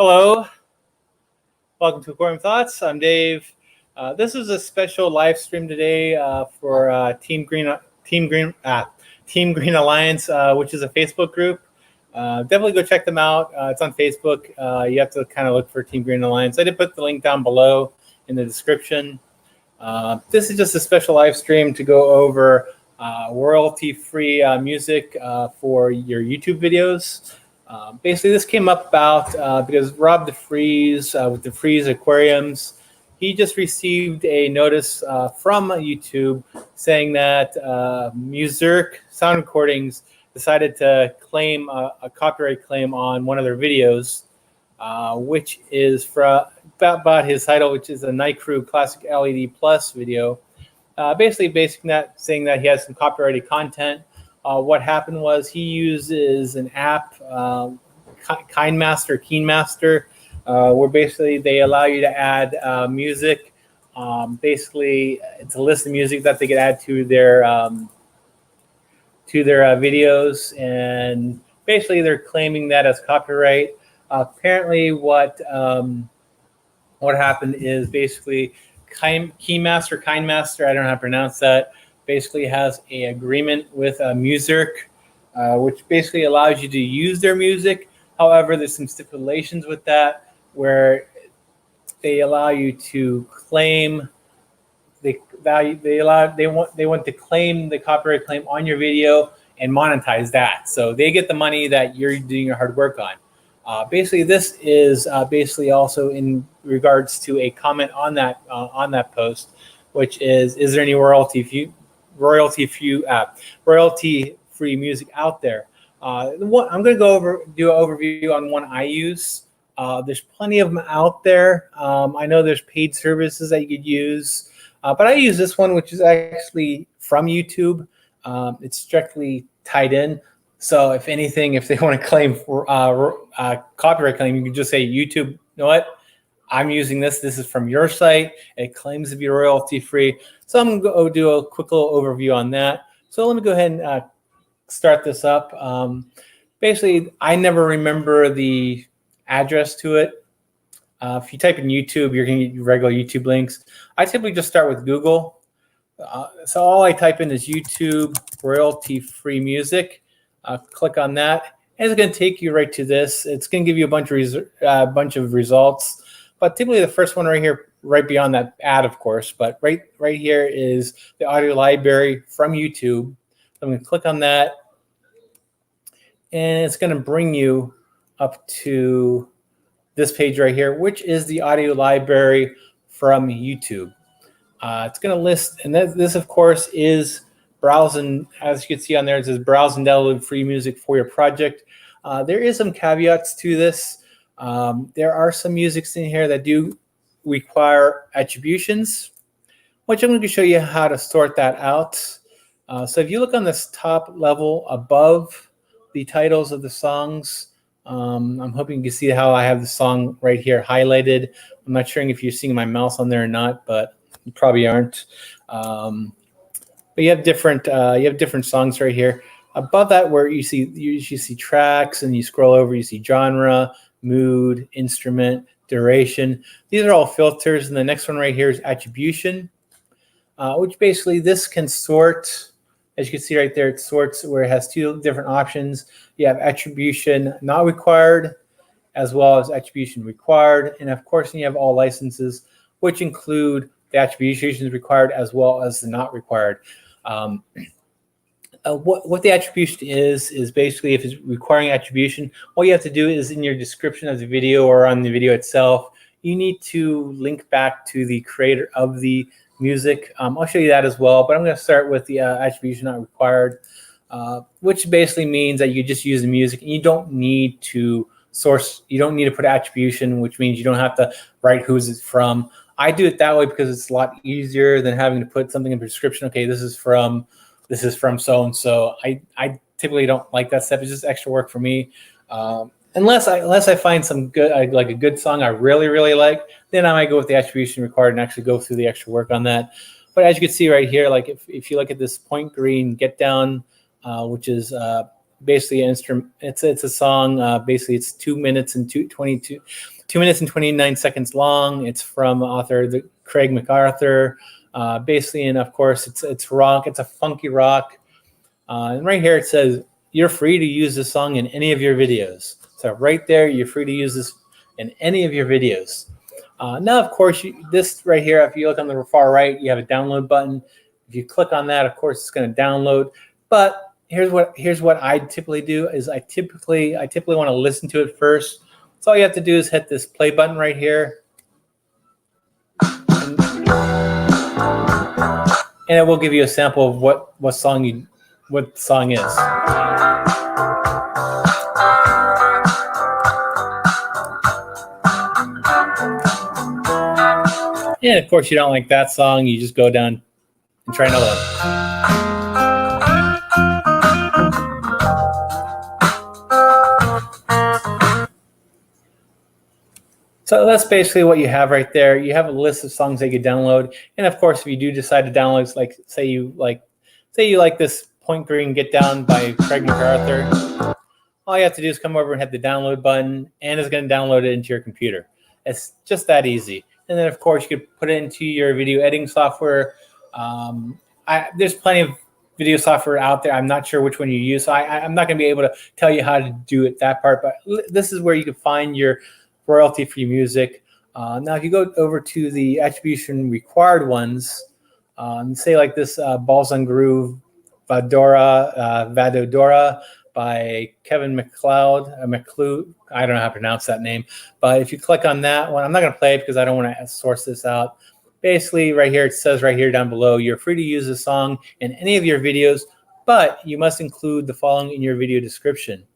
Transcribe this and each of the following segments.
Hello, welcome to Aquarium Thoughts. I'm Dave. This is a special live stream today for Team Green Alliance, which is a Facebook group. Definitely go check them out. It's on Facebook. You have to kind of look for Team Green Alliance. I did put the link down below in the description. This is just a special live stream to go over royalty-free music for your YouTube videos. Basically, this came up about because Rob DeFreeze with DeFreeze Aquariums, he just received a notice from YouTube saying that Music Sound Recordings decided to claim a copyright claim on one of their videos, which is about his title, which is a Night Crew Classic LED Plus video. Basically saying that he has some copyrighted content. What happened was he uses an app, Keenmaster, where basically they allow you to add music. Basically, it's a list of music that they could add to their videos, and basically they're claiming that as copyright. Apparently, what happened is basically Keenmaster, I don't know how to pronounce that, basically has an agreement with Music, which basically allows you to use their music. However, there's some stipulations with that where they allow you to claim the value. They want to claim the copyright claim on your video and monetize that. So they get the money that you're doing your hard work on. Basically, this is basically also in regards to a comment on that post, which is there any royalty-free music out there? I'm going to do an overview on one I use. There's plenty of them out there. I know there's paid services that you could use, but I use this one, which is actually from YouTube. It's strictly tied in. So if anything, if they want to claim copyright claim, you can just say, YouTube, you know what? I'm using this. This is from your site. It claims to be royalty free. So I'm going to do a quick little overview on that. So let me go ahead and start this up. Basically, I never remember the address to it. If you type in YouTube, you're going to get regular YouTube links. I typically just start with Google. So all I type in is YouTube royalty-free music. Click on that, and it's going to take you right to this. It's going to give you a bunch of results. But typically the first one right here, right beyond that ad, of course, but right here is the audio library from YouTube. So I'm going to click on that, and it's going to bring you up to this page right here, which is the audio library from YouTube. It's going to list, and this of course is browse, and as you can see on there, it says browse and download free music for your project. There is some caveats to this. There are some musics in here that do require attributions, which I'm going to show you how to sort that out. So if you look on this top level above the titles of the songs, I'm hoping you can see how I have the song right here highlighted. I'm not sure if you're seeing my mouse on there or not, but you probably aren't. But you have different songs right here. Above that, where you see tracks, and you scroll over, you see genre, mood, instrument, duration. These are all filters, and the next one right here is attribution, which basically this can sort. As you can see right there, it sorts where it has two different options. You have attribution not required, as well as attribution required, and of course you have all licenses, which include the attributions required as well as the not required. What the attribution is basically, if it's requiring attribution, all you have to do is in your description of the video or on the video itself, you need to link back to the creator of the music. I'll show you that as well, but I'm going to start with the attribution not required, which basically means that you just use the music and you don't need to source, you don't need to put attribution, which means you don't have to write who's it from. I do it that way because it's a lot easier than having to put something in the description. Okay, this is from so and so. I typically don't like that step. It's just extra work for me. Unless I find some good, like a good song I really like, then I might go with the attribution required and actually go through the extra work on that. But as you can see right here, like if you look at this point green get down, which is basically an instrument. It's a song. Basically, it's 2 minutes and 2 minutes and 29 seconds long. It's from author Craig MacArthur. Basically, and of course, it's rock. It's a funky rock. And right here it says you're free to use this song in any of your videos. So right there, you're free to use this in any of your videos. Now, of course, this right here, if you look on the far right, you have a download button. If you click on that, of course, it's going to download. But here's what I typically do is I typically want to listen to it first. So all you have to do is hit this play button right here, and it will give you a sample of what the song is. And of course, you don't like that song, you just go down and try another one. So that's basically what you have right there. You have a list of songs that you download, and of course, if you do decide to download, like say you like this Point Green Get Down by Craig MacArthur, all you have to do is come over and hit the download button, and it's going to download it into your computer. It's just that easy. And then, of course, you could put it into your video editing software. There's plenty of video software out there. I'm not sure which one you use, so I'm not going to be able to tell you how to do it, that part. But this is where you can find your royalty-free music. Now, if you go over to the attribution required ones, say like this Balls on Groove, Vadodora by Kevin McLeod. I don't know how to pronounce that name. But if you click on that one, I'm not going to play it because I don't want to source this out. Basically, right here, it says right here down below, you're free to use the song in any of your videos, but you must include the following in your video description,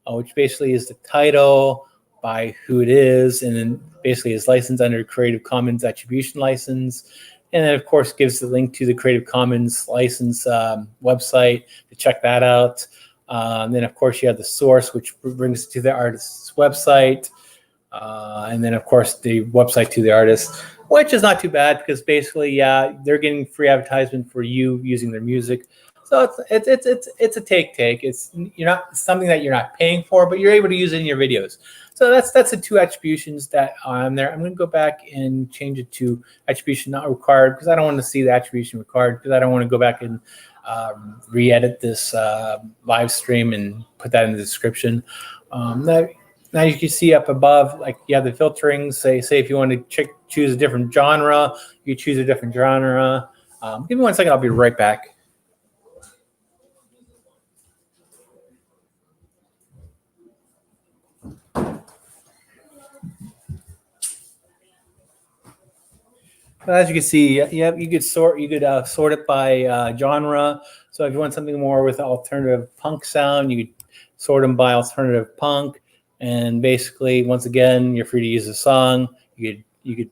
which basically is the title, by who it is, and then basically is licensed under Creative Commons Attribution license. And then, of course, gives the link to the Creative Commons license website to check that out. And then, of course, you have the source, which brings to the artist's website. And then, of course, the website to the artist, which is not too bad because basically, yeah, they're getting free advertisement for you using their music. So it's a take. It's something that you're not paying for, but you're able to use it in your videos. So that's the two attributions that are on there. I'm going to go back and change it to attribution not required because I don't want to see the attribution required because I don't want to go back and re-edit this live stream and put that in the description. Now you can see up above, like you have the filtering. Say if you want to choose a different genre, you choose a different genre. Give me 1 second. I'll be right back. As you can see, you could sort it by genre. So if you want something more with alternative punk sound, you could sort them by alternative punk. And basically, once again, you're free to use the song. You could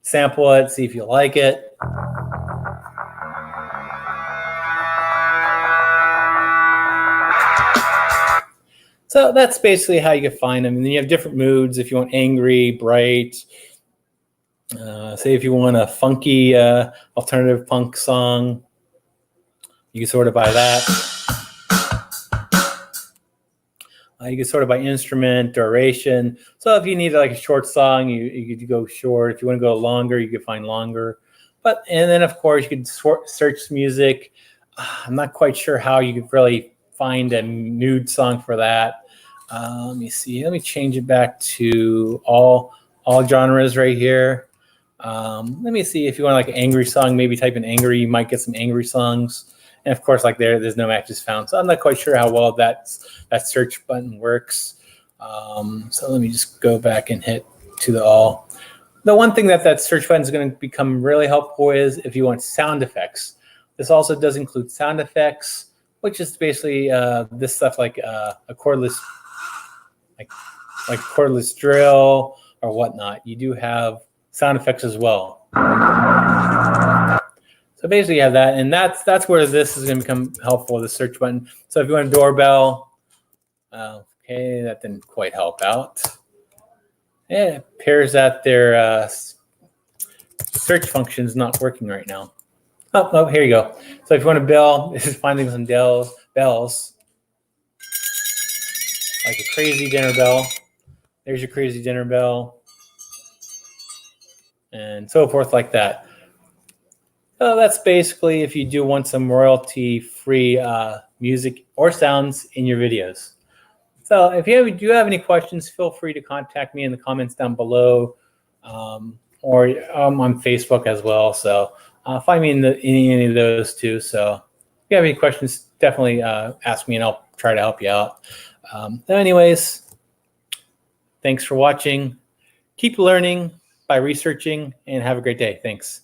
sample it, see if you like it. So that's basically how you can find them. And then you have different moods. If you want angry, bright. Say if you want a funky alternative punk song, you can sort it by that. You can sort it by instrument, duration. So if you need like a short song, you could go short. If you want to go longer, you could find longer. And then of course you could search music. I'm not quite sure how you could really find a mood song for that. Let me see. Let me change it back to all genres right here. Let me see if you want like an angry song, maybe type in angry, you might get some angry songs. And of course, like there's no matches found. So I'm not quite sure how well that search button works. So let me just go back and hit to the all. The one thing that search button is going to become really helpful is if you want sound effects. This also does include sound effects, which is basically this stuff like a cordless, like cordless drill or whatnot. You do have sound effects as well. So basically you have that, and that's where this is going to become helpful, the search button. So if you want a doorbell, okay, that didn't quite help out. It appears that their search function is not working right now. Oh, here you go. So if you want a bell, this is finding some bells. like a crazy dinner bell. There's your crazy dinner bell, and so forth like that. So that's basically if you do want some royalty-free music or sounds in your videos. So if you do have any questions, feel free to contact me in the comments down below, or on Facebook as well. So find me in any of those too. So if you have any questions, definitely ask me and I'll try to help you out. Anyways, thanks for watching. Keep learning by researching and have a great day. Thanks.